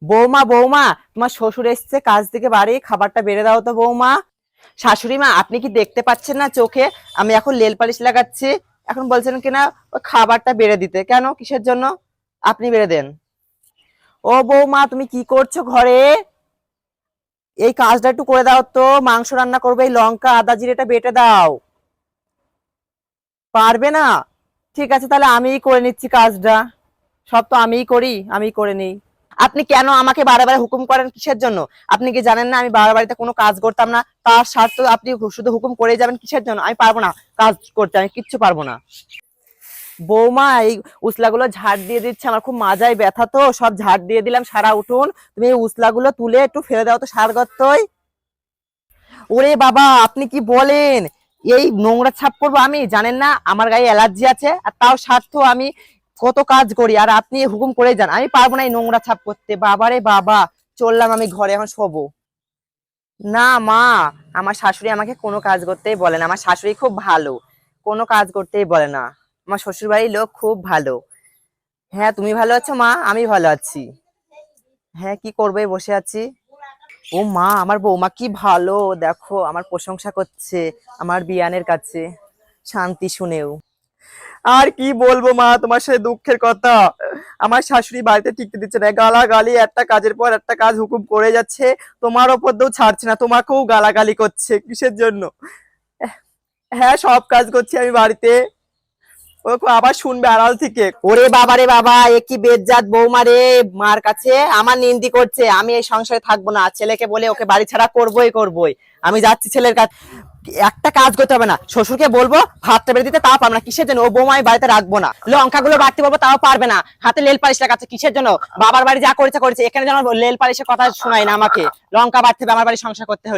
বৌমা বৌমা, তোমার শ্বশুর এসছে কাজ থেকে বাড়ি, খাবারটা বেড়ে দাও তো বৌমা। শাশুড়ি মা, আপনি কি দেখতে পাচ্ছেন না চোখে আমি এখন নেল পালিশ লাগাচ্ছি? এখন বলছেন কিনা ওই খাবারটা বেড়ে দিতে, কেন কিসের জন্য? আপনি বেড়ে দেন। ও বৌমা, তুমি কি করছো ঘরে? এই কাজটা একটু করে দাও তো, মাংস রান্না করবে, এই লঙ্কা আদা জিরেটা বেটে দাও। পারবে না? ঠিক আছে, তাহলে আমিই করে নিচ্ছি কাজটা। সব তো আমিই করি, আমি করে নিই। আপনি কেন আমাকে বারে বারে হুকুম করেন কিসের জন্য? আপনি কি জানেন না আমি বাবার বাড়িতে কোনো কাজ করতাম না? তার স্বার্থ আপনি শুধু হুকুম করেই যাবেন কিসের জন্য? আমি পারবো না কাজ করতে, আমি কিচ্ছু পারবো না। বৌমা, এই উসলাগুলো ঝাড় দিয়ে দিচ্ছে, আমার খুব মাজায় ব্যথা, তো সব ঝাড় দিয়ে দিলাম সারা উঠোন। তুমি এই উসলাগুলো তুলে একটু ফেলে দাও তো সার গর্তয়। ওরে বাবা, আপনি কি বলেন? এই নোংরা ছাপ করবো আমি? জানেন না আমার গায়ে অ্যালার্জি আছে, আর তাও স্বার্থ আমি কত কাজ করি, আর আপনি হুকুম করে যান? আমি পারবো না এই নোংরা ছাপ করতে, বাবারে বাবা। চললাম আমি ঘরে, এখন শোবো। না মা, আমার শাশুড়ি আমাকে কোনো কাজ করতেই বলে না, আমার শাশুড়ি খুব ভালো, কোনো কাজ করতেই বলে না। আমার শ্বশুর বাড়ির লোক খুব ভালো। হ্যাঁ, তুমি ভালো আছো মা? আমি ভালো আছি। হ্যাঁ, কি করবে, বসে আছি। ও মা, আমার বৌমা কি ভালো, দেখো আমার প্রশংসা করছে আমার বিয়ানের কাছে, শান্তি শুনেও। আর কি বলবো মা, তোমার সাথে দুঃখের কথা। আমার শাশুড়ি বাড়িতে টিকতে দিচ্ছে না, গালাগালি, একটা কাজের পর একটা কাজ হুকুম করে যাচ্ছে। তোমার ওপর দিয়েও ছাড়ছে না, তোমাকেও গালাগালি করছে, কিসের জন্য? হ্যাঁ, সব কাজ করছি আমি বাড়িতে। ও আবার শুনবে আড়াল থেকে। ওরে বাবা রে বাবা, এ কি বেজ্জাত বৌমা রে! মার কাছে আমার নিন্দি করছে, আমি এই সংসারে থাকবো না, ছেলেকে বলে ওকে বাড়ি ছাড়া করবোই করবোই। আমি যাচ্ছি ছেলের কাছে। একটা কাজ করতে হবে না, শ্বশুরকে বলবো ভাতটা বেড়ে দিতে, তাও পারবে না, কিসের জন্য? ও বৌমা আমি বাড়িতে রাখবো না। লঙ্কা গুলো বাড়তে বলবো, তাও পারবে না। হাতে লেল পালিশ লাগাচ্ছে, কিসের জন্য? বাবার বাড়ি যা করেছে করেছে, এখানে যেন লেল পালিশের কথা শোনায় না আমাকে। লঙ্কা বাড়তে হবে আমার বাড়ি সংসার করতে হলে।